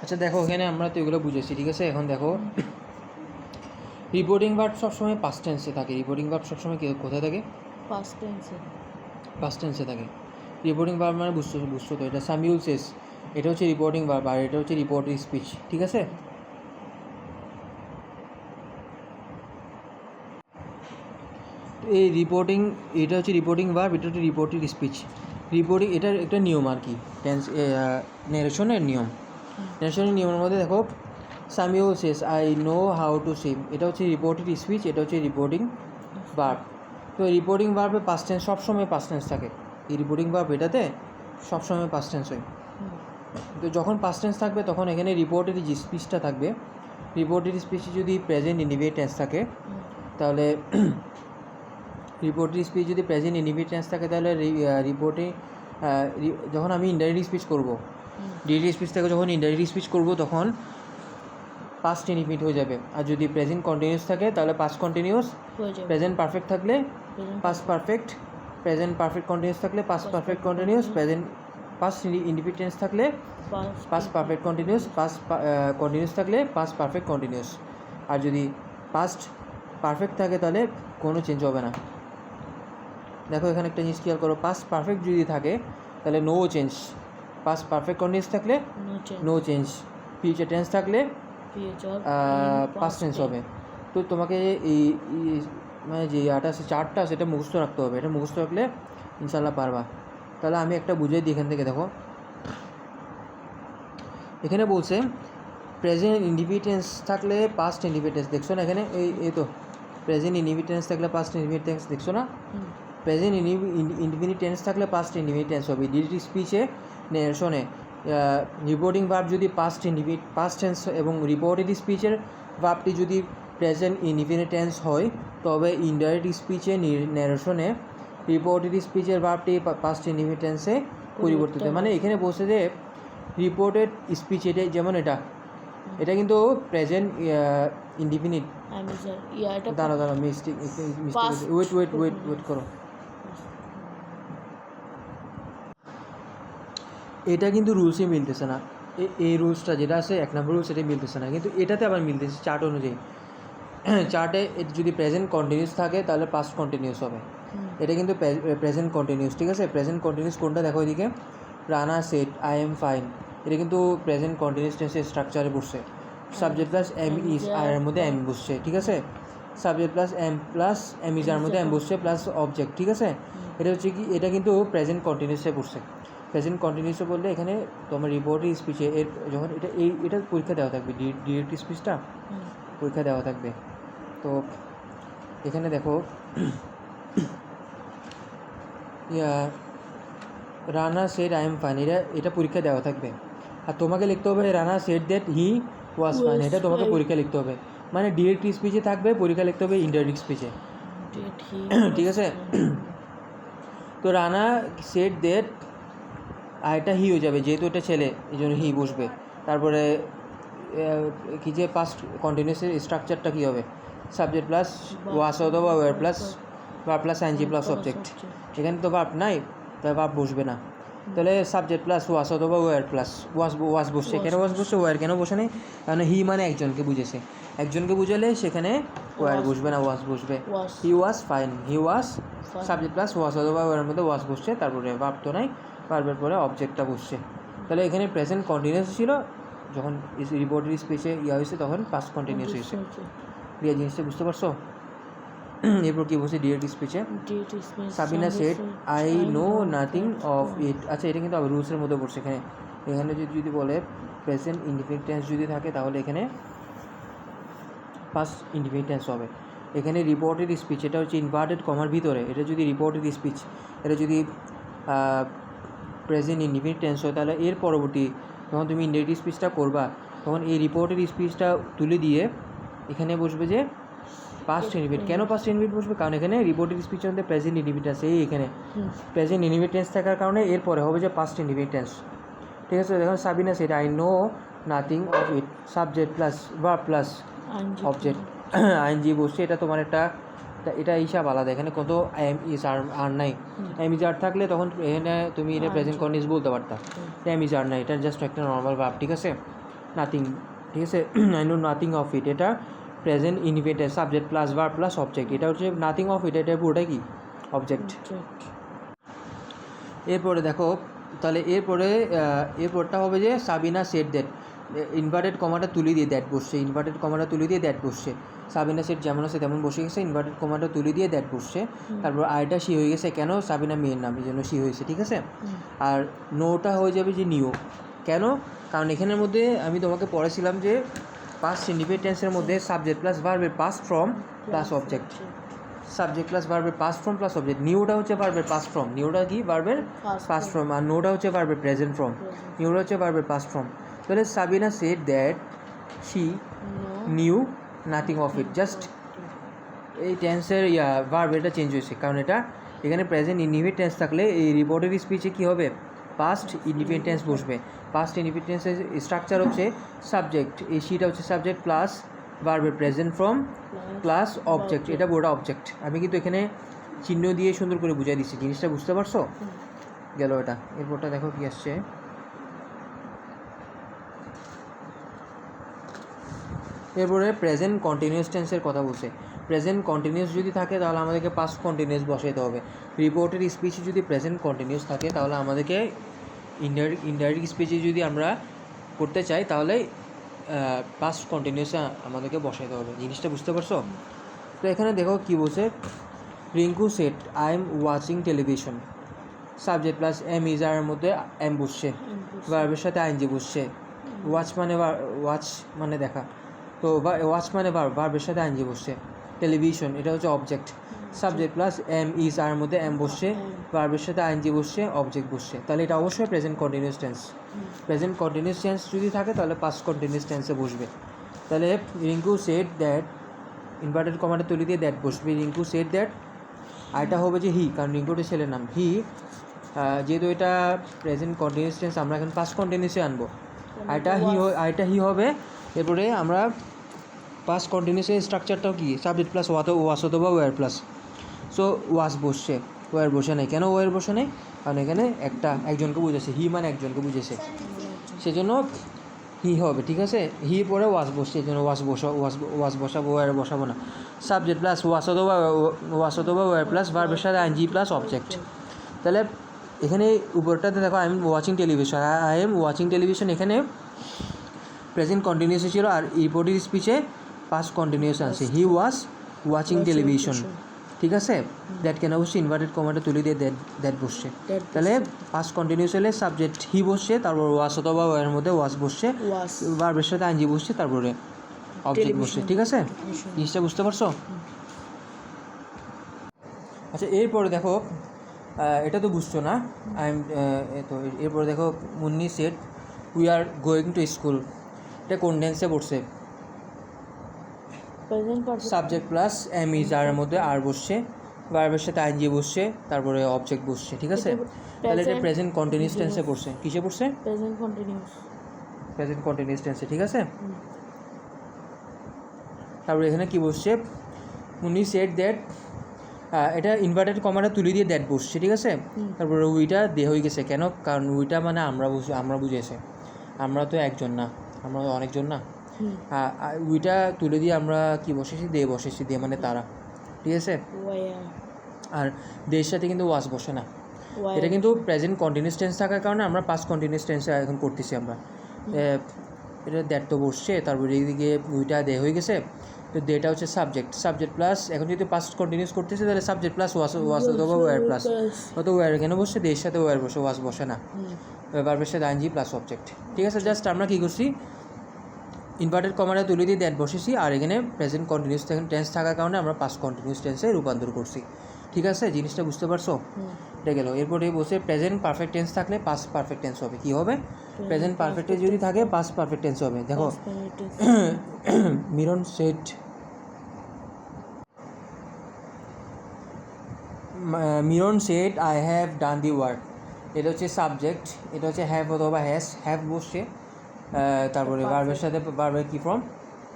আচ্ছা দেখো, এখানে আমরা তো এগুলো বুঝেছি, ঠিক আছে। এখন দেখো, রিপোর্টিং ভার্ব সবসময় পাস্ট টেন্সে থাকে। রিপোর্টিং ভার্ব সবসময় কোথায় থাকে? পাস্ট টেন্সে। পাস্ট টেন্সে থাকে। রিপোর্টিং ভার্ব মানে বুঝছো তো, এটা সামিউল সেস, এটা হচ্ছে রিপোর্টিং ভার্ব, আর এটা হচ্ছে রিপোর্টিং স্পিচ, ঠিক আছে। এই রিপোর্টিং, এটা হচ্ছে রিপোর্টিং ভার্ব, এটা হচ্ছে রিপোর্টিং স্পিচ। রিপোর্টিং এটার একটা নিয়ম আর কি, টেন্স ন্যারেশনের নিয়ম। ন্যারেশনের নিয়মের মধ্যে দেখো, Samiul says I know how to swim, এটা হচ্ছে রিপোর্টিং স্পিচ, এটা হচ্ছে রিপোর্টিং ভার্ব। তো রিপোর্টিং ভার্বে পাস্ট টেন্স সবসময় পাস্ট টেন্স থাকে। এই রিপোর্টিং ভার্ব এটাতে সবসময় পাস্ট টেন্স হয়। তো যখন পাস্ট টেন্স থাকবে তখন এখানে রিপোর্টের যে স্পিচটা থাকবে, রিপোর্টের স্পিচে যদি প্রেজেন্ট ইন্ডিফিনিট টেন্স থাকে তাহলে রিপোর্টের স্পিচ যদি প্রেজেন্ট ইন্ডিফিনিট টেন্স থাকে তাহলে রিপোর্টে যখন আমি ইনডাইরেক্ট স্পিচ করব, ডিরেক্ট স্পিচ থেকে যখন ইনডাইরেক্ট স্পিচ করব তখন পাস্ট ইনডিফিনিট হয়ে যাবে। আর যদি প্রেজেন্ট কন্টিনিউয়াস থাকে তাহলে পাস্ট কন্টিনিউয়াস, প্রেজেন্ট পারফেক্ট থাকলে past perfect, present perfect continuous থাকলে past perfect continuous, present past indefinite tense থাকলে past perfect continuous, past continuous থাকলে পাস্ট পারফেক্ট কন্টিনিউয়াস। আর যদি পাস্ট পারফেক্ট থাকে তাহলে কোনো চেঞ্জ হবে না। দেখো এখানে একটা জিনিস খেয়াল করো, পাস্ট পারফেক্ট যদি থাকে তাহলে no change, past perfect continuous থাকলে নো চেঞ্জ, ফিউচার টেন্স থাকলে পাস্ট টেন্স হবে। তো তোমাকে এই মানে যে চার্টটা সেটা মুখস্থ রাখতে হবে, এটা মুখস্থ রাখলে ইনশাল্লাহ পারবা। তাহলে আমি একটা বুঝাই দিই এখান থেকে। দেখো এখানে বলছে প্রেজেন্ট ইন্ডিফিনিট থাকলে পাস্ট ইন্ডিফিনিট, দেখছো না এখানে, এই তো প্রেজেন্ট ইন্ডিফিনিট থাকলে পাস্ট ইন্ডিফিনিট, দেখছো না, প্রেজেন্ট ইনডিফিনিট টেন্স থাকলে পাস্ট ইনডিফিনিট টেন্স হবে। ডিরেক্ট স্পিচে নেশনে রিপোর্টিং ভার্ব যদি পাস্ট টেন্স এবং রিপোর্টেড স্পিচের ভার্বটি যদি প্রেজেন্ট ইনডিফিনিট টেন্স হয় তবে ইনডাইরেক্ট স্পিচে ন্যারেশনে রিপোর্টেড স্পিচের ভার্বটি পাস্ট ইনডিফিনিট টেন্সে পরিবর্তিত হয়। মানে এখানে বলছে যে রিপোর্টেড স্পিচ, এটা যেমন এটা কিন্তু প্রেজেন্ট ইনডিফিনিট, দাঁড়া মিস্টেক ওয়েট করো, এটা কিন্তু রুলসই মিলতেছে না। এই রুলসটা যেটা আছে 1 নম্বর রুলস, সেটাই মিলতেছে না, কিন্তু এটাতে আবার মিলতেছে চার্ট অনুযায়ী। চার্টে যদি প্রেজেন্ট কন্টিনিউস থাকে তাহলে পাস্ট কন্টিনিউস হবে, এটা কিন্তু প্রেজেন্ট কন্টিনিউস, ঠিক আছে। প্রেজেন্ট কন্টিনিউস কোনটা দেখো এদিকে, Rana said I am fine, এটা কিন্তু প্রেজেন্ট কন্টিনিউস টেন্সের স্ট্রাকচারে বসছে। সাবজেক্ট প্লাস এম ইজ আর এর মধ্যে এম বসছে, ঠিক আছে। Subject plus am is are মধ্যে এম বসছে প্লাস অবজেক্ট, ঠিক আছে। এটা হচ্ছে কি, এটা কিন্তু প্রেজেন্ট কন্টিনিউসে বসছে। প্রেজেন্ট কন্টিনিউসে বললে এখানে তোমার রিপোর্টের স্পিচে এর যখন এটা পরীক্ষা দেওয়া থাকবে, ডিরেক্ট স্পিচটা পরীক্ষা দেওয়া থাকবে। তো এখানে দেখো Rana said I am fine, এটা পরীক্ষা দেওয়া থাকবে। আর তোমাকে লিখতে হবে Rana shed that he was fine, এটা তোমাকে পরীক্ষা লিখতে হবে। মানে ডিরেক্ট স্পিচে থাকবে, পরীক্ষা লিখতে হবে ইনডাইরেক্ট স্পিচে, ঠিক আছে। তো রানা সেড দ্যাট, আর এটা হি হয়ে যাবে যেহেতু এটা ছেলে, এই জন্য হি বসবে। তারপরে কি যে পাস্ট কন্টিনিউসের স্ট্রাকচারটা কী হবে, সাবজেক্ট প্লাস ওয়াস অথবা were plus ING plus object. এখানে তো ভার্ব নাই, তাই ভার্ব বসবে না। তাহলে সাবজেক্ট প্লাস ওয়াস অথবা ওয়ার প্লাস ওয়াস বসছে। কেন ওয়াস বসছে, ওয়ার কেন বসে নেই, কারণ হি মানে একজনকে বুঝেছে, একজনকে বুঝালে সেখানে ওয়ার বসবে না, ওয়াস বসবে। He was fine, he was subject plus was অথবা ওয়ারের মধ্যে ওয়াস বসছে, তারপরে ভার্ব তো নাই, ভার্বের পরে অবজেক্টটা বসছে। তাহলে এখানে প্রেজেন্ট কন্টিনিউয়াস ছিল, যখন রিপোর্টের স্পিচে হয়েছে তখন পাস্ট কন্টিনিউয়াস হয়েছে। ক্লিয়ার জিনিসটা বুঝতে পারছো? এরপর কি বলছে ডিরেক্ট স্পিচে, Sabina said I know nothing of it. আচ্ছা এটা কিন্তু রুলসের মধ্যে পড়ছে। এখানে যদি বলে প্রেজেন্ট ইনডিফিনিট টেন্স যদি থাকে তাহলে এখানে পাস্ট ইনডিফিনিট টেন্স হবে। এখানে রিপোর্টেড স্পিচ, এটা হচ্ছে ইনভার্টেড কমার ভিতরে, এটা যদি রিপোর্টেড স্পিচ, এটা যদি প্রেজেন্ট ইনডিফিনিট টেন্স হয় তাহলে এর পরবর্তী যখন তুমি ইনডাইরেক্ট স্পিচটা করবা তখন এই রিপোর্টেড স্পিচটা তুলে দিয়ে এখানে বসবে যে পাস্ট ইনডিফিনিট। কেন পাস্ট ইনডিফিনিট বসবে, কারণ এখানে রিপোর্টেড স্পিচের মধ্যে প্রেজেন্ট ইনডিফিনিট আছে, এখানে প্রেজেন্ট ইনডিফিনিট টেন্স থাকার কারণে এরপরে হবে যে পাস্ট ইনডিফিনিট টেন্স, ঠিক আছে। দেখুন Sabina said I know nothing of it, subject plus verb plus object, ING বসছে। এটা তোমার এটা হিসাব আলাদা, এখানে কত এম ইজ আর নাই। এম ইজ আর থাকলে তখন এখানে তুমি এটা প্রেজেন্ট কন্টিনিউয়াস বলতে পারতা, এম ইজ আর নাই, এটা জাস্ট একটা নর্মাল ভার্ব, ঠিক আছে। নাথিং, ঠিক আছে। I know nothing of it, এটা present indefinite subject plus verb plus object, এটা হচ্ছে নাথিং অফ ইট, এটা পুরোটা কি অবজেক্ট। এরপরে দেখো তাহলে এরপরটা হবে যে সাবিনা সেট দ্যাট, ইনভার্টেড কমাটা তুলে দিয়ে দ্যাট বসছে, ইনভার্টেড কমাটা তুলে দিয়ে দ্যাট বসছে। সাবিনা সেট যেমন আছে তেমন বসে গেছে, ইনভার্টেড কমাটা তুলে দিয়ে দ্যাট বসছে। তারপর আইটা সি হয়ে গেছে, কেন সাবিনা মেয়ের নাম এই জন্য সি হয়েছে, ঠিক আছে। আর নোটা হয়ে যাবে যে নিও, কেন, কারণ এখানের মধ্যে আমি তোমাকে পড়েছিলাম যে পাস্ট ইনডিফিনিট টেন্সের মধ্যে সাবজেক্ট প্লাস ভার্বের past form plus object, subject plus ভার্বের পাস্ট ফর্ম প্লাস অবজেক্ট। নিউটা হচ্ছে ভার্বের পাস্ট ফর্ম, নিউটা কি ভার্বের পাস্ট ফর্ম, আর নোটা হচ্ছে ভার্বের প্রেজেন্ট ফর্ম, নিউটা হচ্ছে ভার্বের পাস্ট ফর্ম। তাহলে Sabina shed that she new nothing of it, just এই টেন্সের ভার্ব এটা চেঞ্জ হয়েছে, কারণ এটা এখানে প্রেজেন্ট ইনডিফিনিট টেন্স থাকলে এই রিপোর্টেড স্পিচে কী হবে, পাস্ট ইনডিফিনিট টেন্স বসবে। পাস্ট ইনডিফিনিট টেন্সের স্ট্রাকচার হচ্ছে সাবজেক্ট, এই শিটা হচ্ছে সাবজেক্ট প্লাস ভার্বের প্রেজেন্ট ফর্ম প্লাস অবজেক্ট, এটা পুরোটা অবজেক্ট। আমি কিন্তু এখানে চিহ্ন দিয়ে সুন্দর করে বুঝিয়ে দিচ্ছি, জিনিসটা বুঝতে পারছো গেল এটা। এরপরটা দেখো কি আসছে, এরপরে প্রেজেন্ট কন্টিনিউয়াস টেন্সের কথা বলছে। প্রেজেন্ট কন্টিনিউয়াস যদি থাকে তাহলে আমাদেরকে পাস্ট কন্টিনিউয়াস বসাইতে হবে। রিপোর্টেড স্পিচে যদি প্রেজেন্ট কন্টিনিউয়াস থাকে তাহলে আমাদেরকে ইনডাইরেক্ট স্পিচে যদি আমরা করতে চাই তাহলে পাস্ট কন্টিনিউয়াসে আমাদেরকে বসাইতে হবে, জিনিসটা বুঝতে পারছো। তো এখানে দেখো কী বলছে, Rinku said I am watching television, subject plus am is are মধ্যে এম বসছে, ভার্বের সাথে আইনজি বসছে। ওয়াচ মানে দেখা, তো ওয়াচ মানে ভার্বের সাথে আইনজি বসছে। টেলিভিশন এটা হচ্ছে object, subject plus am is are মধ্যে এম বসছে, ভার্বের সাথে আইনজি বসছে, অবজেক্ট বসছে। তাহলে এটা অবশ্যই present continuous tense. Present continuous tense যদি থাকে তাহলে পাস্ট কন্টিনিউয়াস টেন্সে বসবে। তাহলে রিঙ্কু সেড দ্যাট, ইনভার্টেড কমাটা তুলে দিয়ে দ্যাট বসবে, রিঙ্কু সেড দ্যাট। আর এটা হবে যে হি, কারণ রিঙ্কুটের ছেলের নাম হি, যেহেতু এটা প্রেজেন্ট কন্টিনিউয়াস টেন্স আমরা এখন পাস্ট কন্টিনিউয়াসে আনবো। আইটা হি হবে। এরপরে আমরা পাস্ট কন্টিনিউয়াসের স্ট্রাকচারটাও কি, সাবজেক্ট প্লাস ওয়াস অথবা ওয়ার প্লাস। সো ওয়াস বসছে, ওয়ার বসে নেই, কেন ওয়ার বসে নেই, কারণ এখানে একজনকে বুঝেছে, হি মানে একজনকে বুঝেছে, সেজন্য হি হবে, ঠিক আছে। হি পরে ওয়াস বসছে, এই জন্য ওয়াস বসাবো, ওয়ার বসাবো না। সাবজেক্ট প্লাস ওয়াস অথবা ওয়ার প্লাস ভার্বের সাথে আইএনজি প্লাস অবজেক্ট। তাহলে এখানে উপরটাতে দেখো আই এম ওয়াচিং টেলিভিশন, এখানে প্রেজেন্ট কন্টিনিউয়াস ছিল, আর রিপোর্টেড স্পিচে পাস্ট কন্টিনিউয়াস আছে, হি ওয়াজ ওয়াচিং টেলিভিশন, ঠিক আছে। দ্যাট কেন বসছে, ইনভার্টেড কমাটা তুলে দিয়ে দ্যাট বসছে। তাহলে পাস্ট কন্টিনিউয়াস হলে সাবজেক্ট হি বসছে, তারপর ওয়াস অথবা ওয়ার মধ্যে ওয়াস বসছে, ভার্বের সাথে আইনজি বসছে, তারপরে অবজেক্ট বসছে, ঠিক আছে। জিনিসটা বুঝতে পারছো? আচ্ছা এরপরে দেখো, এটা তো বুঝছো না, তো এরপরে দেখো Munni said we are going to school, এটা কোন টেন্সে পড়ছে, subject plus am is are মধ্যে আর বসছে, ভার্বের সাথে আইনজি বসছে, তারপরে অবজেক্ট বসছে, ঠিক আছে। তাহলে এটা প্রেজেন্ট কন্টিনিউয়াস টেন্সে পড়ছে, কিসে পড়ছে, প্রেজেন্ট কন্টিনিউয়াস টেন্সে, ঠিক আছে। তারপরে এখানে কি বসছে, উনি সেড দ্যাট, এটা ইনভার্টেড কমাটা তুলে দিয়ে দ্যাট বসছে, ঠিক আছে। তারপরে উইটা দে হয়ে গেছে, কেন, কারণ উইটা মানে আমরা বুঝেছে, আমরা তো একজন না, আমরা অনেকজন না। উইটা তুলে দিয়ে আমরা কি বসেছি, দে বসেছি, দে মানে তারা, ঠিক আছে। আর দের সাথে কিন্তু ওয়াস বসে না, এটা কিন্তু প্রেজেন্ট কন্টিনিউয়াস টেন্স থাকার কারণে আমরা পাস্ট কন্টিনিউয়াস টেন্সে এখন করতেছি আমরা। এটা দ্যাট তো বসছে, তারপরে এইদিকে উইটা দে হয়ে গেছে, তো দেটা হচ্ছে সাবজেক্ট প্লাস, এখন যদি পাস্ট কন্টিনিউয়াস করতেছে তাহলে সাবজেক্ট প্লাস ওয়াস অথবা ওয়ার প্লাস, অত ওয়ার এখানে বসছে, দের সাথে ওয়ার বসে, ওয়াস বসে না, ভার্বের সাথে আইনজি প্লাস অবজেক্ট, ঠিক আছে। জাস্ট আমরা কী করছি, ইনভার্টেড কমাটা তুলে দিয়ে দ্যাট বসেছি, আর এখানে প্রেজেন্ট কন্টিনিউয়াস টেন্স থাকার কারণে আমরা পাস্ট কন্টিনিউয়াস টেন্সে রূপান্তর করছি, ঠিক আছে। জিনিসটা বুঝতে পারছো, এটা গেল। এরপরে বসে প্রেজেন্ট পারফেক্ট টেন্স থাকলে পাস্ট পারফেক্ট টেন্স হবে, কী হবে, প্রেজেন্ট পারফেক্ট টেন্স যদি থাকে পাস্ট পারফেক্ট টেন্স হবে। দেখো Miran shed I have done the work, এটা হচ্ছে সাবজেক্ট, এটা হচ্ছে হ্যাভ অথবা হ্যাভ বসছে, তারপরে ভার্বের সাথে ভার্বের কি ফর্ম,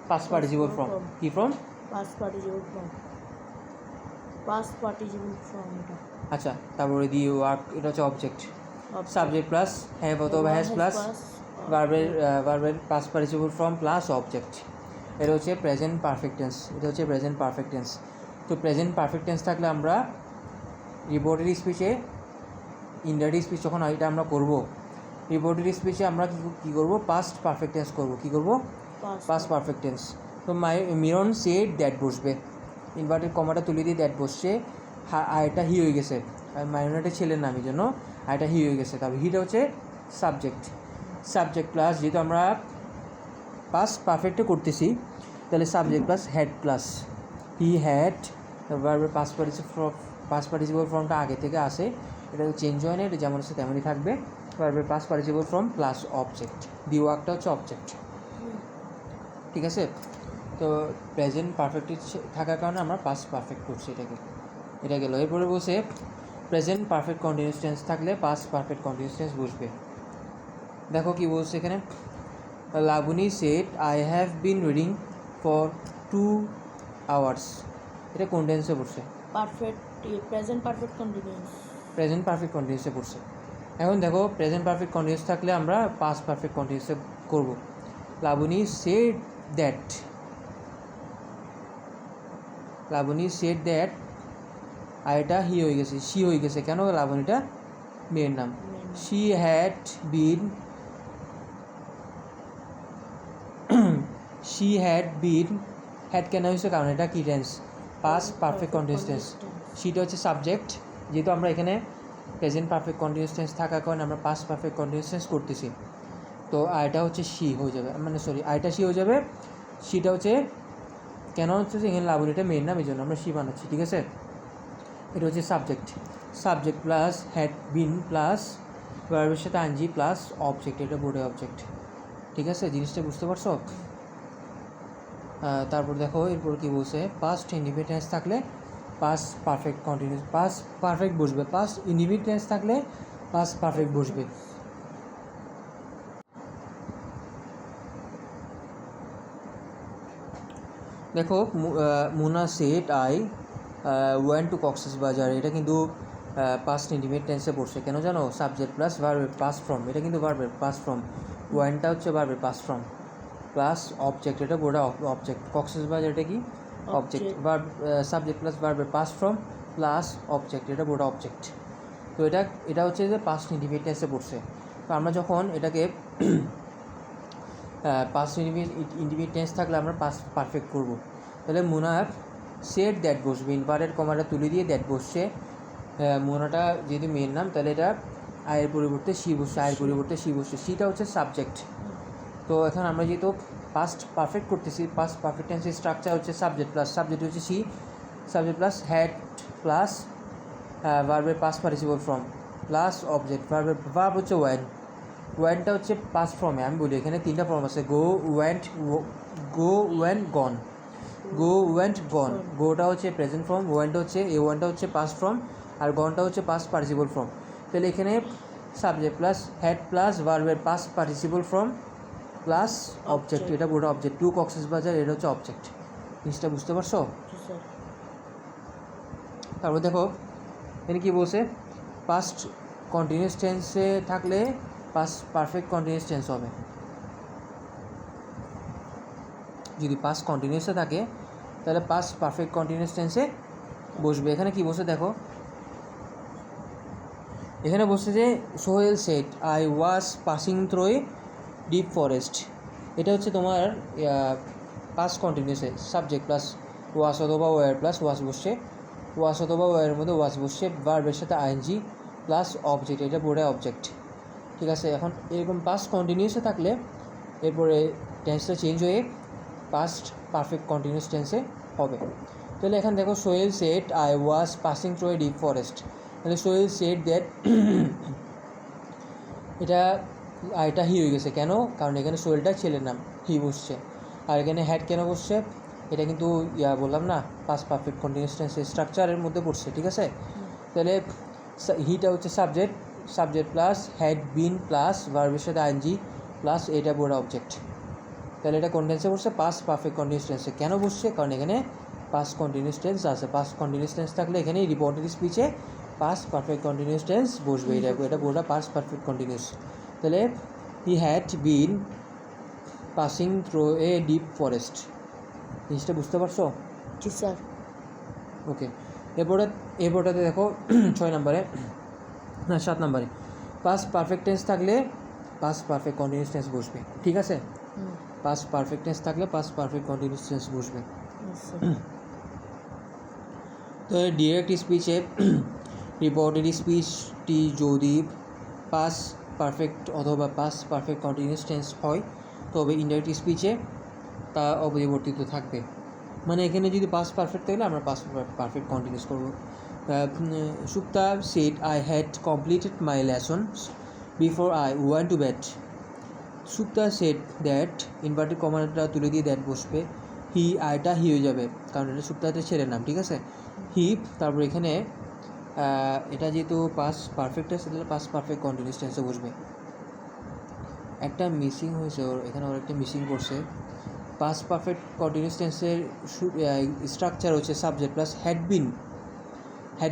পাস্ট পার্টিসিপল ফর্ম, কি ফর্ম, পাস্ট পার্টিসিপল ফর্ম, আচ্ছা। তারপরে দি ওয়ার্ক, এটা হচ্ছে অবজেক্ট, সাবজেক্ট প্লাস হ্যাভ অথবা হ্যাজ প্লাস ভার্বের past participle form plus object. এটা হচ্ছে প্রেজেন্ট পারফেক্ট টেন্স, এটা হচ্ছে প্রেজেন্ট পারফেক্ট টেন্স। তো প্রেজেন্ট পারফেক্ট টেন্স থাকলে আমরা রিপোর্টেড স্পিচে, ইনডাইরেক্ট স্পিচ যখন এটা আমরা করব, রিপোর্টেড স্পিচে আমরা কী করব, পাস্ট পারফেক্ট টেন্স করব। কী করব? Past perfect tense. তো মিরন সেড দ্যাট বসবে, ইনভার্টেড কমাটা তুলে দিয়ে দ্যাট বসছে, আয়টা হি হয়ে গেছে, মাইনরিটি ছেলের নামের জন্য আয়টা হি হয়ে গেছে। তারপর হিটা হচ্ছে সাবজেক্ট, সাবজেক্ট প্লাস, যেহেতু আমরা পাস্ট পারফেক্টে করতেছি তাহলে subject plus had plus he had, ভার্বের পাস্ট পার্টিসিপল ফর্মটা আগে থেকে আসে, এটা চেঞ্জ হয় না, এটা যেমন আছে তেমনই থাকবে। ভার্বের past participle form plus object, the ওয়ার্কটা হচ্ছে অবজেক্ট, ঠিক আছে। তো প্রেজেন্ট পারফেক্ট থাকার কারণে আমরা পাস্ট পারফেক্ট করছি এটাকে, এটা গেল। এরপরে বসে প্রেজেন্ট পারফেক্ট কন্টিনিউয়াস টেন্স থাকলে পাস্ট পারফেক্ট কন্টিনিউয়াস টেন্স বসবে। দেখো কি বলছে এখানে, Labani said I have been reading for 2 hours, এটা কোন টেন্সে পড়ছে? Present perfect continuous, present perfect কন্টিনিউয়াসে পড়ছে। এখন দেখো প্রেজেন্ট পারফেক্ট কন্টিনিউয়াস থাকলে আমরা পাস্ট পারফেক্ট কন্টিনিউয়াসে করব। Labani said that, Labani said that, আর এটা হি হয়ে গেছে, শি হয়ে গেছে, কেন? লাবণীটা মেয়ের নাম। She had been, she had been, had কেন হয়েছে? কারণ এটা কি টেন্স? Past perfect continuous tense. শিটা হচ্ছে সাবজেক্ট, যেহেতু আমরা এখানে প্রেজেন্ট পারফেক্ট কন্টিনিউয়াস টেন্স থাকার কারণে আমরা পাস্ট পারফেক্ট কন্টিনিউয়াস টেন্স করতেছি, তো আয়টা হচ্ছে শি হয়ে যাবে, মানে সরি আয়টা শি হয়ে যাবে। শিটা হচ্ছে কেন হচ্ছে যে এখানে লাবণীটা মেয়ের নাম, এই জন্য আমরা শি বানাচ্ছি, ঠিক আছে। এটা হচ্ছে subject, subject plus had been plus ভার্বের সাথে আইএনজি প্লাস অবজেক্ট, এটা বোর্ডে অবজেক্ট, ঠিক আছে। জিনিসটা বুঝতে পারছো? তারপর দেখো এরপর কি বলছে, পাস্ট ইনডিফিনিট টেন্স থাকলে past perfect continuous, past perfect বসবে, পাস্ট ইনডিফিনিট টেন্স থাকলে পাস্ট পারফেক্ট বসবে। দেখো Muna said I went to Cox's Bazar, এটা কিন্তু পাস্ট ইনডিফিনিট টেন্সে পড়ছে, কেন জানো? সাবজেক্ট প্লাস ভার্বের পাস্ট ফর্ম, এটা কিন্তু ভার্বের পাস্ট ফর্ম, ওয়েন্টটা হচ্ছে ভার্বের পাস্ট ফর্ম প্লাস অবজেক্ট, এটা বোর্ডে অবজেক্ট। কক্সেস বাজার এটা কি? অবজেক্ট। ভার্ব সাবজেক্ট প্লাস ভার্বের পাস্ট ফর্ম প্লাস অবজেক্ট, এটা বোর্ডে অবজেক্ট। তো এটা হচ্ছে যে পাস্ট ইনডিফিনিট টেন্সে পড়ছে। তো আমরা যখন এটাকে পাস্ট ইনডিফিনিট টেন্স থাকলে আমরা পাস্ট পারফেক্ট করব। তাহলে মুনার সেড দ্যাট বসবে, ইনভার্টেড কমাটা তুলে দিয়ে দ্যাট বসছে। মুনাটা যেহেতু মেয়ের নাম তাহলে এটা আয়ের পরিবর্তে শি বসছে, আয়ের পরিবর্তে শি বসছে, শিটা হচ্ছে সাবজেক্ট। তো এখন আমরা যেহেতু পাস্ট পারফেক্ট করতেছি, পাস্ট পারফেক্ট টেন্সের স্ট্রাকচার হচ্ছে সাবজেক্ট প্লাস, সাবজেক্ট হচ্ছে she, subject plus had plus ভার্বের past participle form plus object, verb হচ্ছে ওয়েন, ওয়েনটা হচ্ছে পাস্ট ফর্মে। আমি বলি এখানে 3টা ফর্ম আছে, গো ওয়েন্ট, গো ওয়েন্ট গন, গো ওয়েন্ট গন। গোটা হচ্ছে প্রেজেন্ট ফর্ম, ওয়েন্টটা হচ্ছে এ ওয়ানটা হচ্ছে পাস্ট ফর্ম, আর গনটা হচ্ছে পাস্ট পার্টিসিপল ফর্ম। তাহলে এখানে সাবজেক্ট প্লাস হ্যাড প্লাস ভার্বের past participle form plus object, এটা পুরো অবজেক্ট। 2 কক্সেস বাজার, এটা হচ্ছে অবজেক্ট। জিনিসটা বুঝতে পারছো? তারপর দেখো এখানে কী বলছে, পাস্ট কন্টিনিউয়াস টেন্সে থাকলে পাস্ট পারফেক্ট কন্টিনিউয়াস টেন্স হবে। যদি পাস্ট কন্টিনিউয়াসে থাকে তাহলে পাস্ট পারফেক্ট কন্টিনিউয়াস টেন্সে বসবে। এখানে কি বসে দেখো, এখানে বসছে যে Sohel said I was passing through a deep forest, এটা হচ্ছে তোমার পাস্ট কন্টিনিউয়াসে সাবজেক্ট প্লাস ওয়াস অথবা ওয়ার প্লাস ওয়াস বসছে, ওয়াস অথবা ওয়ারের মধ্যে ওয়াস বসছে, ভার্বের সাথে আইএনজি প্লাস অবজেক্ট, এটা বোর্ডে অবজেক্ট, ঠিক আছে। এখন এরকম পাস্ট কন্টিনিউয়াসে থাকলে এরপরে টেন্সটা চেঞ্জ হয়ে পাস্ট পারফেক্ট কন্টিনিউয়াস টেন্সে হবে। তাহলে এখানে দেখো Sohel said I was passing through a deep forest, তাহলে সোহেল সেড দ্যাট, এটা হি হয়ে গেছে, কেন? কারণ এখানে সোহেলটা ছেলের নাম, হি বসছে। আর এখানে হ্যাড কেন বসছে? এটা কিন্তু বললাম না পাস্ট পারফেক্ট কন্টিনিউয়াস টেন্সের স্ট্রাকচারের মধ্যে পড়ছে, ঠিক আছে। তাহলে হিটা হচ্ছে subject, subject plus had been plus ভার্বের সাথে আইএনজি প্লাস এটা বোর্ড অবজেক্ট। তাহলে এটা কোন টেন্সে বসছে? পাস্ট পারফেক্ট কন্টিনিউয়াস টেন্সে। কেন বসছে? কারণ এখানে পাস্ট কন্টিনিউয়াস টেন্স আছে, পাস্ট কন্টিনিউয়াস টেন্স থাকলে এখানে রিপোর্টেড স্পিচে পাস্ট পারফেক্ট কন্টিনিউয়াস টেন্স বসবে, এটা বোর্ডটা পাস্ট পারফেক্ট কন্টিনিউয়াস। তাহলে he had been passing through a deep forest. জিনিসটা বুঝতে পারছো? জি স্যার। ওকে, এরপরটাতে দেখো 6 নম্বরে, না 7 নম্বরে, পাস্ট পারফেক্ট টেন্স থাকলে পাস্ট পারফেক্ট কন্টিনিউয়াস টেন্স বসবে, ঠিক আছে? পাস্ট পারফেক্ট টেন্স থাকলে পাস্ট পারফেক্ট কন্টিনিউয়াস টেন্স বসবে। তো ডিরেক্ট স্পিচে রিপোর্টেড স্পিচটি যদি পাস্ট পারফেক্ট অথবা পাস্ট পারফেক্ট কন্টিনিউয়াস টেন্স হয়, তবে ইনডাইরেক্ট স্পিচে তা অপরিবর্তিত থাকবে। মানে এখানে যদি পাস্ট পারফেক্ট থাকলে আমরা পাস্ট পারফেক্ট কন্টিনিউস করবো। Supta said I had completed my lessons before I went to bed. Supta said that, inverted কমাটা তুলে দিয়ে দ্যাট বসবে, হি আইটা হি হয়ে যাবে, কারণ এটা সুপ্তাতে ছেলের নাম, ঠিক আছে? হি, তারপর এখানে এটা যেহেতু পাস্ট পারফেক্ট আছে তাহলে পাস্ট পারফেক্ট কন্টিনিউয়াস টেন্সে বসবে। একটা মিসিং হয়েছে ওর এখানে, ওর একটা মিসিং করছে। পাস্ট পারফেক্ট কন্টিনিউয়াস টেন্সের স্ট্রাকচার হচ্ছে subject plus had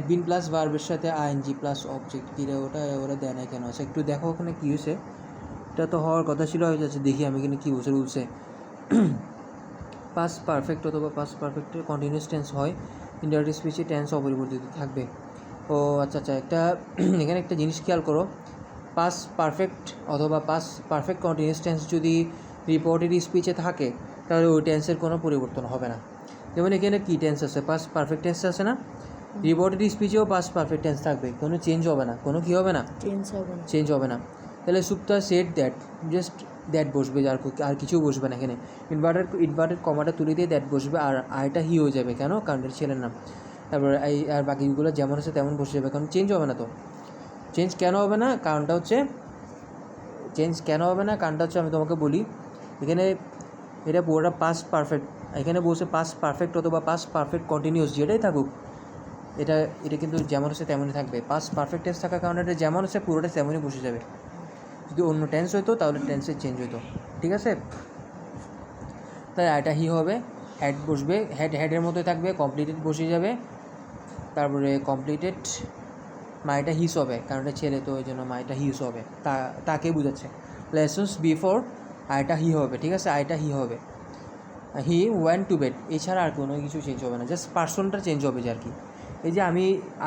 been plus ভার্বের সাথে আইএনজি প্লাস অবজেক্ট। কিরে ওরা দেয় না কেন? আচ্ছা একটু দেখো ওখানে কী হয়েছে। এটা তো হওয়ার কথা ছিল, হয়ে যাচ্ছে। দেখি আমি এখানে কী বলছে রুলসে। পাস্ট পারফেক্ট অথবা পাস্ট পারফেক্টের কন্টিনিউয়াস টেন্স হয়, ইনডাইরেক্ট স্পিচে টেন্স অপরিবর্তিত থাকবে। ও আচ্ছা, একটা এখানে একটা জিনিস খেয়াল করো, পাস্ট পারফেক্ট অথবা পাস্ট পারফেক্ট কন্টিনিউয়াস টেন্স যদি রিপোর্টেড স্পিচে থাকে তাহলে ওই টেন্সের কোনো পরিবর্তন হবে না। যেমন এখানে কী টেন্স আছে? পাস্ট পারফেক্ট টেন্স আছে না? রিপোর্টেড স্পিচেও পাস্ট পারফেক্ট টেন্স থাকবে, কোনো চেঞ্জ হবে না, কোনো কী হবে না, চেঞ্জ হবে না। তাহলে Supta said that, just that বসবে, আর কিছু বসবে না এখানে। ইনভার্টেড কমাটা তুলে দিয়ে দ্যাট বসবে, আর আইটা হি হয়ে যাবে। কেন? কারণ এটা ছেলের নাম। তারপর আর বাকিগুলো যেমন আছে তেমন বসে যাবে, কারণ চেঞ্জ হবে না। তো চেঞ্জ কেন হবে না? কারণটা হচ্ছে আমি তোমাকে বলি। এখানে এটা পুরোটা পাস্ট পারফেক্ট, এখানে বসে পাস্ট পারফেক্ট অথবা পাস্ট পারফেক্ট কন্টিনিউয়াস যেটাই থাকুক, এটা কিন্তু যেমন আছে তেমনই থাকবে। পাস্ট পারফেক্ট টেন্স থাকার কারণে এটা যেমন আছে পুরোটা তেমনই বসে যাবে। যদি অন্য টেন্স হইতো তাহলে টেন্সের চেঞ্জ হইতো, ঠিক আছে? তাই এটা হি হবে, হ্যাড বসবে, হেডের মতোই থাকবে, কমপ্লিটেড বসে যাবে। তারপরে কমপ্লিটেড মাইটা হিস হবে, কারণ এটা ছেলে, তো ওই জন্য মাইটা হিস হবে, তাকে বোঝাচ্ছে। লেসন্স বিফোর আইটা হি হবে, ঠিক আছে? আইটা হি হবে। হি ওয়েন্ট টু বেড, এছাড়া আর কোনো কিছু চেঞ্জ হবে না, জাস্ট পার্সনটা চেঞ্জ হবে যে আর কি। এই যে আমি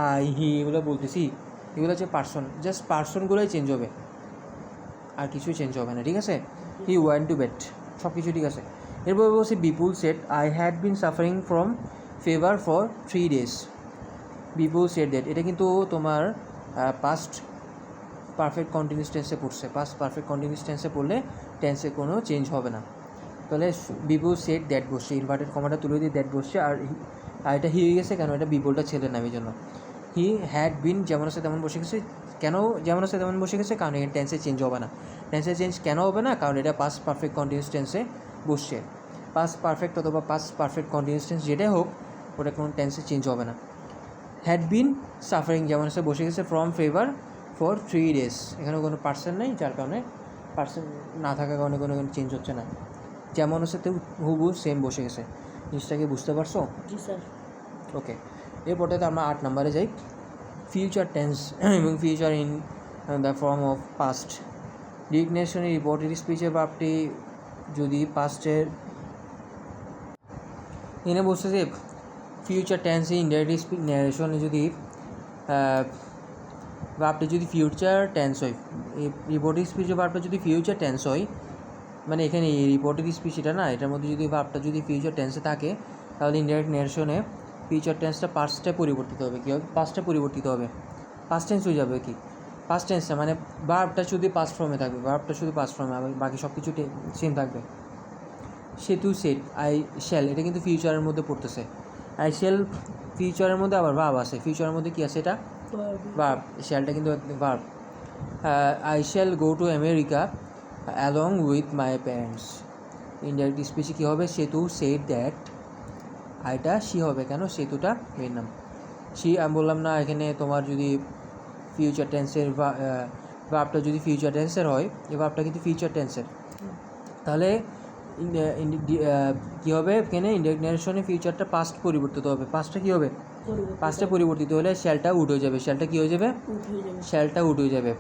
আই হি এগুলো বলতেছি, এগুলো হচ্ছে পার্সন, জাস্ট পার্সনগুলোই চেঞ্জ হবে, আর কিছুই চেঞ্জ হবে না, ঠিক আছে? হি ওয়েন্ট টু বেড, সব কিছু ঠিক আছে। এরপর বলছি Bipul said I had been suffering from fever for 3 days। Bipul said that, এটা কিন্তু তোমার পাস্ট পারফেক্ট কন্টিনিউয়াস টেন্সে পড়ছে। পাস্ট পারফেক্ট কন্টিনিউয়াস টেন্সে পড়লে টেন্সে কোনো চেঞ্জ হবে না। তাহলে বিপুল সেড দ্যাট বসছে, ইনভার্টেড কমাটা তুলে দিয়ে দ্যাট বসছে, আর এটা হি হয়ে গেছে, কেন? এটা বিপুলটা ছেলের নাম, এই জন্য। হি হ্যাড বিন যেমন আছে তেমন বসে গেছে, কেন যেমন আছে তেমন বসে গেছে? কারণ এখানে টেন্সে চেঞ্জ হবে না। টেন্সে চেঞ্জ কেন হবে না? কারণ এটা পাস্ট পারফেক্ট কন্টিনিউয়াস টেন্সে বসছে। পাস্ট পারফেক্ট অথবা পাস্ট পারফেক্ট কন্টিনিউয়াস টেন্স যেটাই হোক, ওটা কোনো টেন্সে চেঞ্জ হবে না। হ্যাড বিন সাফারিং যেমন আছে বসে গেছে, ফ্রম ফিভার ফর 3 days, এখানে কোনো পার্সন নেই, যার কারণে পার্সন না থাকার কারণে কোনো চেঞ্জ হচ্ছে না। যেমন আছে তো হুবু সেম বসে গেছে। জিনিসটাকে বুঝতে পারছো? জি স্যার। ওকে, এরপরটাতে আমরা 8 নম্বরে যাই। ফিউচার টেন্স এবং future in the form of past. ডিগনেশনে রিপোর্টেড স্পিচের ভার্বটি যদি পাস্টের, এখানে বলছে যে ফিউচার টেন্সে ইনডাইরেক্ট স্পিচ ন্যারেশনে যদি ভার্বটি যদি ফিউচার টেন্স হয়, এই রিপোর্টেড স্পিচের ভার্বটা যদি ফিউচার টেন্স হয়, মানে এখানে এই রিপোর্টেড স্পিচ এটা না, এটার মধ্যে যদি ভার্বটা যদি ফিউচার টেন্সে থাকে, তাহলে ইনডাইরেক্ট ন্যারেশনে ফিউচার টেন্সটা পাস্টে পরিবর্তিত হবে। কী হবে? পাস্টে পরিবর্তিত হবে, পাস্ট টেন্স হয়ে যাবে। কি পাস্ট টেন্সটা মানে ভার্বটা শুধু পাস্ট ফর্মে থাকবে, ভার্বটা শুধু পাস্ট ফর্মে, বাকি সব কিছু সেম থাকবে। সেতু সেট আই শ্যাল, এটা কিন্তু ফিউচারের মধ্যে পড়তেছে। আই শ্যাল ফিউচারের মধ্যে আবার ভার্ব আছে, ফিউচারের মধ্যে কী আছে? এটা ভার্ব। শ্যালটা কিন্তু verb. I shall go to America along with my parents. Indirect স্পিচে কী হবে? সেতু সেড দ্যাট, আইটা শি হবে, কেন? সেতুটা মেয়ের নাম। শি, আমি বললাম না এখানে তোমার যদি ফিউচার টেন্সের ভার্বটা যদি ফিউচার টেন্সের হয়, এই ভার্বটা কিন্তু ফিউচার টেন্সের, তাহলে কী হবে? এখানে ইনডাইরেক্ট ন্যারেশনে ফিউচারটা পাস্ট পরিবর্তিত হবে। পাস্টটা কী হবে? পাস্টে পরিবর্তিত হলে শ্যালটা উড হয়ে যাবে। শ্যালটা কী হয়ে যাবে? শ্যালটা উড হয়ে যাবে।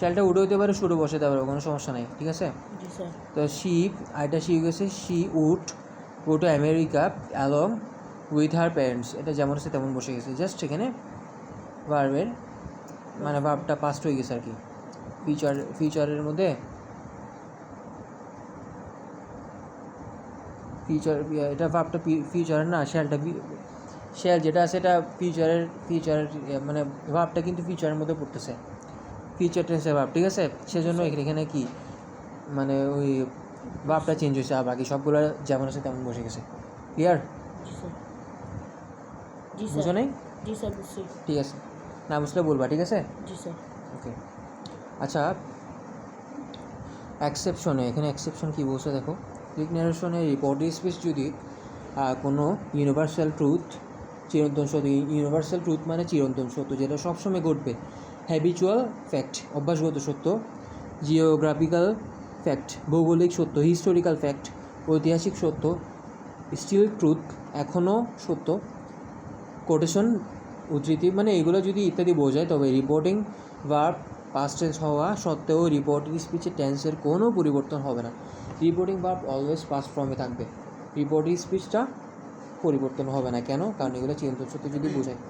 শ্যালটা উঠে হতে পারে, শুরু বসাতে পারবে, কোনো সমস্যা নেই, ঠিক আছে। জি স্যার। তো শিপ, আরেকটা শিপ গেছে she would go to America along with her parents, এটা যেমন আছে তেমন বসে গেছে। জাস্ট এখানে ভার্বের মানে ভার্বটা পাস্ট হয়ে গেছে আর কি। ফিউচারের মধ্যে ফিউচার, এটা ভার্বটা ফিউচারের না, শ্যাল যেটা আছে এটা ফিউচারের মানে ভার্বটা কিন্তু ফিউচারের মধ্যে পড়তেছে, ফিউচার টেন্সের ভার্ব, ঠিক আছে। সেজন্য এখানে কি মানে ওই ভার্বটা চেঞ্জ হয়েছে, আর বাকি সবগুলো যেমন আছে তেমন বসে গেছে। ক্লিয়ার? জি স্যার। জি বুঝো স্যার। নেই? জি স্যার বুঝছি। ঠিক আছে, না বুঝলে বলবা, ঠিক আছে। জি স্যার। ওকে, আচ্ছা এক্সেপশনে, এখানে এক্সেপশন কী বলছে দেখো। ক্লিক ন্যারেশনে রিপোর্টেড স্পিচ যদি কোনো ইউনিভার্সাল ট্রুথ, চিরন্তন সত্য, ইউনিভার্সাল ট্রুথ মানে চিরন্তন সত্য, যেটা সবসময় ঘটবে, হ্যাবিচুয়াল ফ্যাক্ট অভ্যাসগত সত্য, জিওগ্রাফিক্যাল ফ্যাক্ট ভৌগোলিক সত্য, হিস্টোরিক্যাল ফ্যাক্ট ঐতিহাসিক সত্য, স্টিল ট্রুথ এখনও সত্য, কোটেশন উদ্ধৃতি, মানে এগুলো যদি ইত্যাদি বোঝায়, তবে রিপোর্টিং ভার্ব পাস্ট টেন্স হওয়া সত্ত্বেও রিপোর্টিং স্পিচের টেন্সের কোনো পরিবর্তন হবে না। রিপোর্টিং ভার্ব অলওয়েজ পাস্ট ফর্মে থাকবে, রিপোর্টিং স্পিচটা পরিবর্তন হবে না। কেন? কারণ এগুলো চিরন্তন সত্য যদি বোঝায়।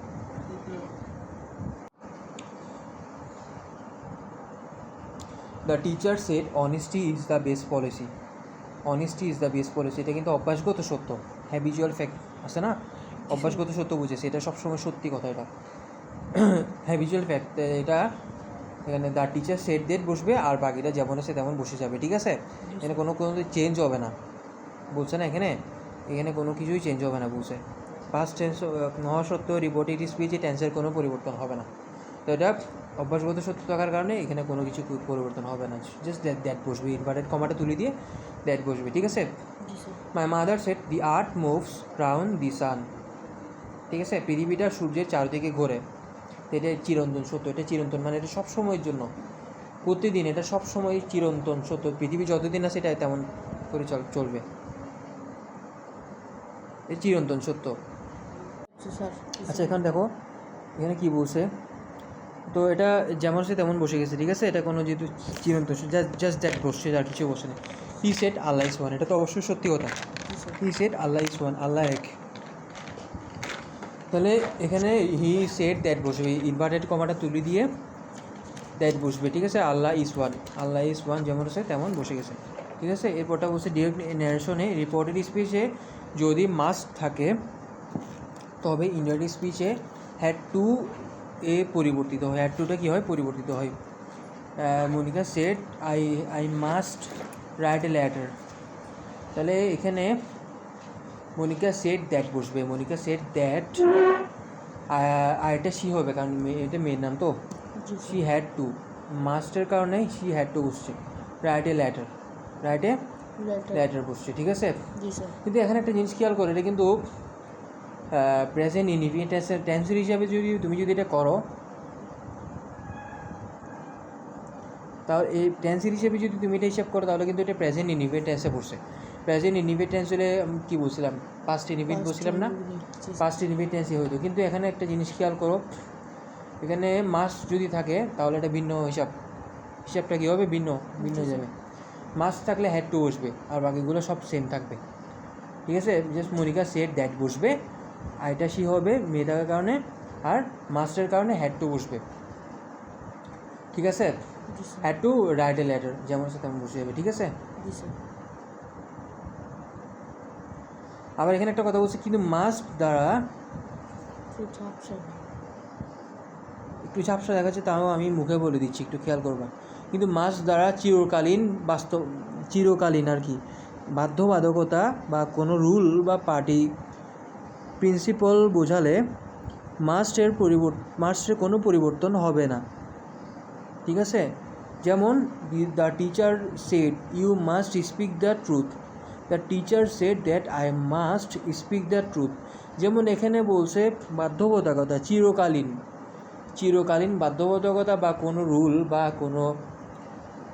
The teacher shed honesty is the best policy, honesty is the best policy, এটা কিন্তু অভ্যাসগত সত্য, হ্যাবিচুয়াল ফ্যাক্ট আছে না, অভ্যাসগত সত্য বুঝেছে, এটা সবসময় সত্যি কথা। এটা হ্যাবিচুয়াল ফ্যাক্ট, এটা এখানে দ্য টিচার সেট ডেট বসবে, আর বাকিটা যেমন আছে তেমন বসে যাবে, ঠিক আছে। এখানে কোনো চেঞ্জ হবে না বলছে না, এখানে কোনো কিছুই চেঞ্জ হবে না বলছে। পাস্ট টেন্স হওয়া সত্ত্বেও রিপোর্টেড স্পিচে টেন্সের কোনো পরিবর্তন হবে না। তো এটা অভ্যাসগত সত্য থাকার কারণে এখানে কোনো কিছু পরিবর্তন হবে না, জাস্ট দ্যাট বসবে, ইনভার্টেড কমাটা তুলে দিয়ে দ্যাট বসবে, ঠিক আছে। জি sir. My mother said the earth moves round the sun, ঠিক আছে, পৃথিবীটা সূর্যের চারদিকে ঘোরে, এটা চিরন্তন সত্য, এটা চিরন্তন মানে এটা সবসময়ের জন্য, প্রতিদিন, এটা সবসময় চিরন্তন সত্য, পৃথিবী যতদিন আছে এটা তেমন করে চলবে, এই চিরন্তন সত্য। জি স্যার। আচ্ছা এখন দেখো এখানে কী বলছে, তো এটা যেমন আছে তেমন বসে গেছে, ঠিক আছে। এটা কোনো যেহেতু চিরন্তন জাস্ট দ্যাট বসছে, আর কিছু বসে নেই। He said Allah is one, এটা তো অবশ্যই সত্যি কথা। He said Allah is one, Allah এক, তাহলে এখানে হি সেড দ্যাট বসবে, ইনভার্টেড কমাটা তুলে দিয়ে দ্যাট বসবে, ঠিক আছে। Allah is one, Allah is one যেমন আছে তেমন বসে গেছে, ঠিক আছে। এরপরটা বলছে ডিরেক্ট ন্যারেশনে রিপোর্টেড স্পিচে যদি মাস্ট থাকে তবে ইনডাইরেক্ট স্পিচে হ্যাড টু এ পরিবর্তিত হয়, হ্যাড টুটা কী হয়, পরিবর্তিত হয়। Monika said I must write a letter, তাহলে এখানে মনিকা সেড দ্যাট বসবে, মনিকা সেড দ্যাট, আর এটা শি হবে কারণ এটা মেয়ের নাম তো, শি হ্যাড টু, মাস্টের কারণে শি হ্যাড টু বসছে, right a letter, right a letter বসছে, ঠিক আছে। জি স্যার। কিন্তু এখানে একটা জিনিস খেয়াল করে, এটা কিন্তু প্রেজেন্ট ইনডিফিনিট টেন্সের হিসাবে তুমি যদি এটা করো, তাহলে এই টেন্সের হিসেবে যদি তুমি এটা হিসাব করো, তাহলে কিন্তু এটা প্রেজেন্ট ইনডিফিনিট টেন্সে পড়ছে। প্রেজেন্ট ইনডিফিনিট টেন্স হলে কী বলছিলাম, পাস্ট ইনডিফিনিট বলছিলাম না, পাস্ট ইনডিফিনিট টেন্সই হইতো। কিন্তু এখানে একটা জিনিস খেয়াল করো, এখানে মাস্ট যদি থাকে তাহলে এটা ভিন্ন হিসাবটা কী হবে, ভিন্ন হয়ে যাবে। মাস্ট থাকলে হ্যাড টু বসবে, আর বাকিগুলো সব সেম থাকবে, ঠিক আছে। জাস্ট মনিকা সেড দ্যাট বসবে, আর এটা শি হবে মেয়ে থাকার কারণে, আর মাস্টের কারণে হ্যাড টু বসবে, ঠিক আছে। Had to right a letter যেমন আছে তেমন বসে যাবে, ঠিক আছে। আবার এখানে একটা কথা বলছে, কিন্তু মাস্ট দ্বারা একটু ঝাপসা দেখাচ্ছে, তাও আমি মুখে বলে দিচ্ছি, একটু খেয়াল করবা। কিন্তু মাস্ট দ্বারা চিরকালীন আর কি বাধ্যবাধকতা বা কোনো রুল বা পার্টি প্রিন্সিপাল বোঝালে মাস্টের কোনো পরিবর্তন হবে না, ঠিক আছে। যেমন the teacher said you must speak the truth, the teacher said that I must speak the truth. যেমন এখানে বলছে বাধ্যবাধকতা, চিরকালীন বাধ্যবাধকতা বা কোনো রুল বা কোনো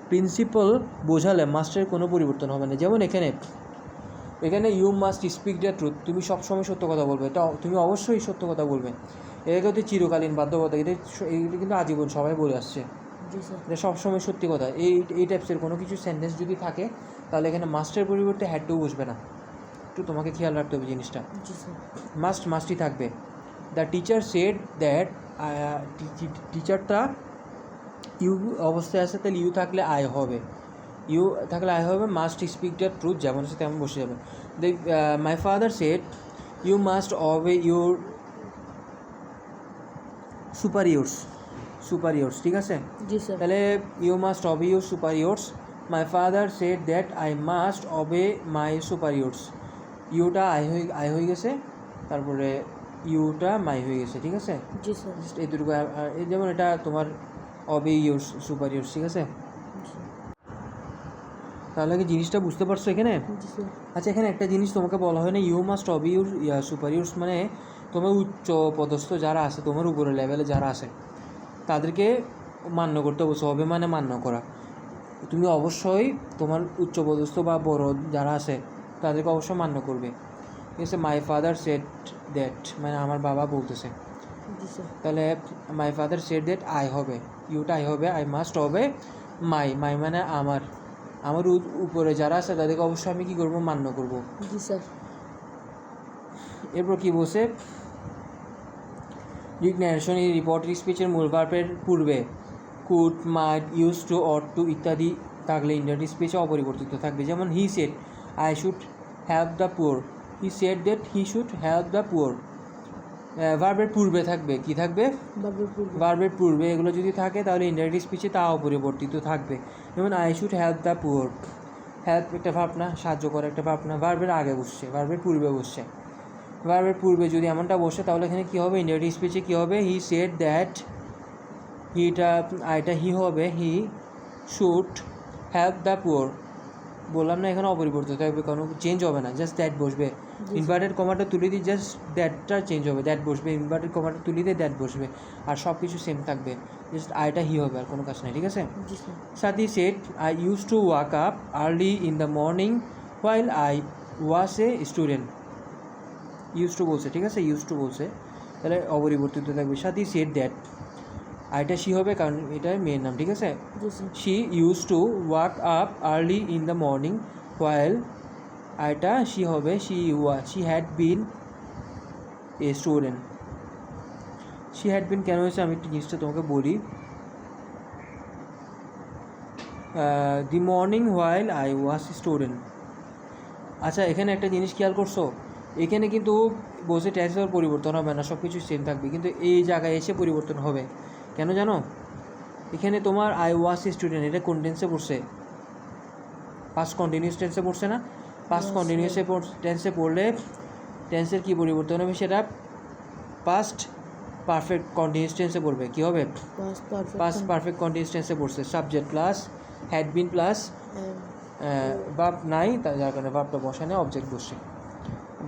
প্রিন্সিপাল বোঝালে মাস্টের কোনো পরিবর্তন হবে না। যেমন এখানে you must speak the truth, তুমি সবসময় সত্য কথা বলবে, এটা তুমি অবশ্যই সত্য কথা বলবে, এটাকে হচ্ছে চিরকালীন বাধ্যবাধকতা, এটা কিন্তু আজীবন সবাই বলে আসছে, জি স্যার এটা সবসময় সত্যি কথা। এই টাইপসের কোনো কিছু সেন্টেন্স যদি থাকে তাহলে এখানে মাস্টের পরিবর্তে হ্যাড টু বসবে না, একটু তোমাকে খেয়াল রাখতে হবে জিনিসটা। জি স্যার মাস্টই থাকবে। দ্য টিচার সেড দ্যাট, টিচারটা ইউ অবস্থায় আছে, তাহলে ইউ থাকলে আই হবে, ইউ থাকলে আই হবে। মাস্ট স্পিক দ্য ট্রুথ, যেমন আছে তেমন বসে যাবে। My father said you must obey your superiors, ঠিক আছে? জি স্যার তাহলে you must obey your superiors. My father said that I must obey my superiors. ইউটা আই হয়ে গেছে, তারপরে ইউটা মাই হয়ে গেছে, ঠিক আছে? জি স্যার জাস্ট এই দুটো, এই যেমন এটা তোমার অবে ইউর সুপারিয়র্স, ঠিক আছে? তাহলে কি জিনিসটা বুঝতে পারছো এখানে? জি স্যার আচ্ছা, এখানে একটা জিনিস তোমাকে বলা হয় না, ইউ মাস্ট অবে ইউর সুপারিয়র্স, মানে তোমার উচ্চ পদস্থ যারা আছে, তোমার উপরের লেভেলে যারা আছে তাদেরকে মান্য করতে বলছো। হবে মানে মান্য করা। তুমি অবশ্যই তোমার উচ্চপদস্থ বা বড় যারা আছে তাদেরকে অবশ্যই মান্য করবে, ঠিক আছে? মাই ফাদার সেড দ্যাট, মানে আমার বাবা বলতেছে, জি স্যার তাহলে মাই ফাদার সেড দ্যাট আই হবে, ইউটা আই হবে। আই মাস্ট হবে মাই মানে আমার উপরে যারা আছে তাদেরকে অবশ্যই আমি কী করবো? মান্য করব। জি স্যার এরপর কী বলছে? ডিক্লারেশন এই রিপোর্টের স্পিচের মূল ভার্বের পূর্বে could, might, used to, ought to ইত্যাদি থাকলে ইন্ডাইরেক্ট স্পিচে অপরিবর্তিত থাকবে। যেমন he said I should help the poor, he said that he should help the poor. ভার্বের পূর্বে থাকবে, কি থাকবে? ভার্বের পূর্বে। এগুলো যদি থাকে তাহলে ইনডাইরেক্ট স্পিচে তা অপরিবর্তিত থাকবে। যেমন I should help the poor, help একটা ভার্ব না, সাহায্য করা একটা ভার্ব না, ভার্বের আগে বসছে, ভার্বের পূর্বে বসছে। ভার্বের পূর্বে যদি এমনটা বসে তাহলে এখানে কী হবে? ইনডাইরেক্ট স্পিচে কী হবে? হি সেড দ্যাট, আইটা হি হবে, হি শুড হেল্প দ্য পুয়ার। বললাম না এখানে অপরিবর্তিত থাকবে, কোনো চেঞ্জ হবে না, জাস্ট দ্যাট বসবে। ইনভার্টেড কমাটা তুলে দিই, জাস্ট দ্যাটটা চেঞ্জ হবে, দ্যাট বসবে। ইনভার্টেড কমাটা তুলে দিয়ে দ্যাট বসবে, আর সব কিছু সেম থাকবে, জাস্ট আইটা হি হবে, আর কোনো কাজ নেই, ঠিক আছে? জি sir Sathi said I use to walk up early in the morning while I was a student. Use to বলছে, ঠিক আছে? ইউজ টু বলছে, তাহলে অপরিবর্তিত থাকবে। সাথী সেড দ্যাট, আইটা শি হবে কারণ এটা মেয়ের নাম, ঠিক আছে? জি sir she use to walk up early in the morning while, আইটা শি হবে, she had been a student. She had been কেন হয়েছে আমি একটু জিনিসটা তোমাকে বলি। The morning while I was student. আচ্ছা, এখানে একটা জিনিস খেয়াল করছো, এখানে কিন্তু বসে টেন্সের পরিবর্তন হবে না, সব কিছু সেম থাকবে, কিন্তু এই জায়গায় এসে পরিবর্তন হবে। কেন জানো? এখানে তোমার আই ওয়াজ স্টুডেন্ট, এটা কোন টেন্সে পড়ছে? পাস্ট কন্টিনিউয়াস টেন্সে পড়ছে না? পাস্ট কন্টিনিউয়াস টেন্সে পড়লে টেন্সের কী পরিবর্তন হবে? সেটা পাস্ট পারফেক্ট কন্টিনিউয়াস টেন্সে পড়বে। কী হবে? পাস্ট পারফেক্ট কন্টিনিউয়াস টেন্সে পড়ছে, subject plus had been plus verb নাই, যার কারণে ভার্বটা বসায় না, অবজেক্ট বসছে।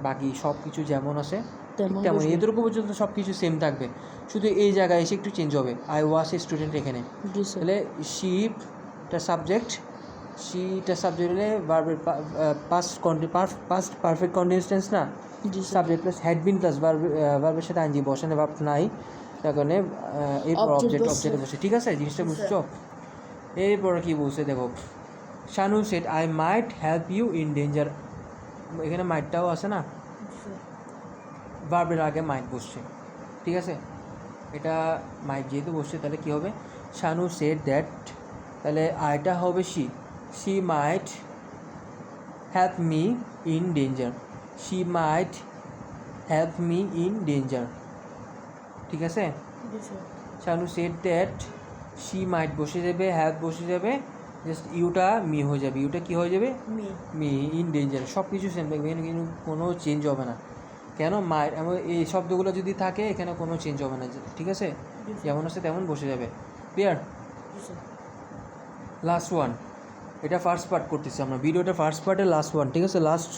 বাকি সব কিছু যেমন আছে তেমন, এদেরকে পর্যন্ত সব কিছু সেম থাকবে, শুধু এই জায়গায় এসে একটু চেঞ্জ হবে। আই ওয়াজ এ স্টুডেন্ট এখানে, জি স্যার তাহলে শিটা সাবজেক্ট, শিটা সাবজেক্ট হলে ভার্বের পাস্ট পারফেক্ট কন্টিনিউয়াস টেন্স না, জি sir subject plus had been plus ভার্বের সাথে আইনজি বসানো, ভার্ব নাই, তার কারণে এরপর অবজেক্টে বসে, ঠিক আছে? জিনিসটা বুঝছো? এরপর কী বলছে দেখো, Shanu said I might help you in danger. এখানে মাইটটাও আছে না, ভার্বের আগে মাইট বসছে, ঠিক আছে? এটা মাইট যেহেতু বসছে তাহলে কী হবে? শানু সেড দ্যাট, তাহলে আইটা হবে she might help me in danger, she might help me in danger, ঠিক আছে? জি sir Shanu said that, she might বসে যাবে, হেল্প বসে যাবে, জাস্ট ইউটা মি হয়ে যাবে, ইউটা কী হয়ে যাবে? মি ইন ডেঞ্জার, সব কিছু সেম থাকবে, এখানে কিন্তু কোনো চেঞ্জ হবে না। কেন? মাইট, এই শব্দগুলো যদি থাকে এখানে কোনো চেঞ্জ হবে না, ঠিক আছে? যেমন আছে তেমন বসে যাবে। ক্লিয়ার? জি স্যার লাস্ট ওয়ান, এটা ফার্স্ট পার্ট করতেছি আমরা, ভিডিওটা ফার্স্ট পার্টের লাস্ট ওয়ান, ঠিক আছে? লাস্ট,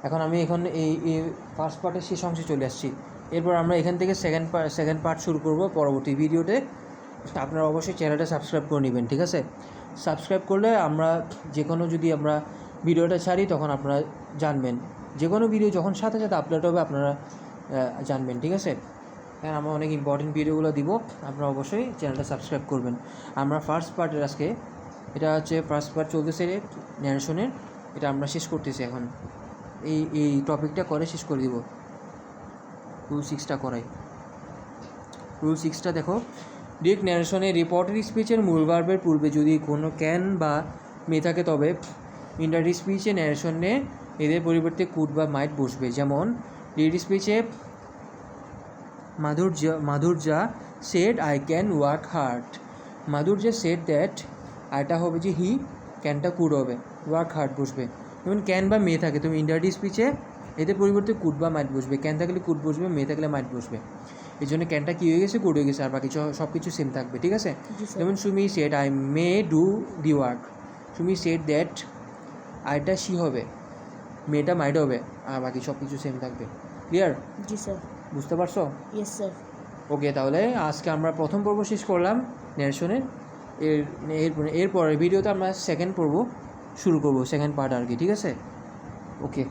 এখন আমি এই ফার্স্ট পার্টের শেষ অংশে চলে আসছি। এরপর আমরা এখান থেকে সেকেন্ড পার্ট শুরু করব পরবর্তী ভিডিওতে। আপনারা অবশ্যই চ্যানেলটা সাবস্ক্রাইব করে নেবেন, ঠিক আছে? সাবস্ক্রাইব করলে আমরা যদি আমরা ভিডিওটা ছাড়ি তখন আপনারা জানবেন, যে কোনো ভিডিও যখন সাথে সাথে আপলোড হবে আপনারা জানবেন, ঠিক আছে? হ্যাঁ, আমরা অনেক ইম্পর্টেন্ট ভিডিওগুলো দিব, আপনারা অবশ্যই চ্যানেলটা সাবস্ক্রাইব করবেন। আমরা ফার্স্ট পার্টের আজকে, এটা হচ্ছে ফার্স্ট পার্ট চলতেছে ন্যারেশনের, এটা আমরা শেষ করতেছি এখন। এই টপিকটা করে শেষ করে দিব। রুল 6টা করাই। রুল 6টা দেখো, ডিরেক্ট ন্যারেশনে রিপোর্টেড স্পিচের মূল ভার্বের পূর্বে যদি কোনো ক্যান বা মে থাকে তবে ইনডাইরেক্ট স্পিচে ন্যারেশনে এদের পরিবর্তে কুড বা মাইট বসবে। যেমন ডিরেক্ট স্পিচে Madhurya said I can work hard. Madhurya said that, আরটা হবে যে হি, ক্যানটা কুড হবে, ওয়ার্ক হার্ড বসবে। যেমন ক্যান বা মে থাকে, তুমি ইনডাইরেক্ট স্পিচে এদের পরিবর্তে কুড বা মাইট বসবে। ক্যান থাকলে কুড বসবে, মে থাকলে মাইট বসবে। এই জন্য ক্যানটা কী হয়ে গেছে, কুড হয়ে গেছে, আর বাকি সব কিছু সেম থাকবে, ঠিক আছে? জি স্যার। যেমন Sumi said I may do the work, Sumi said that, আইটা সি হবে, মেটা মাইট হবে, আর বাকি সব কিছু সেম থাকবে। ক্লিয়ার? জি স্যার। বুঝতে পারছো? Yes sir. ওকে, তাহলে আজকে আমরা প্রথম পর্ব শেষ করলাম ন্যারেশনের। এরপরের ভিডিওতে আমরা সেকেন্ড পর্ব শুরু করব, সেকেন্ড পার্ট আর কি, ঠিক আছে? ওকে।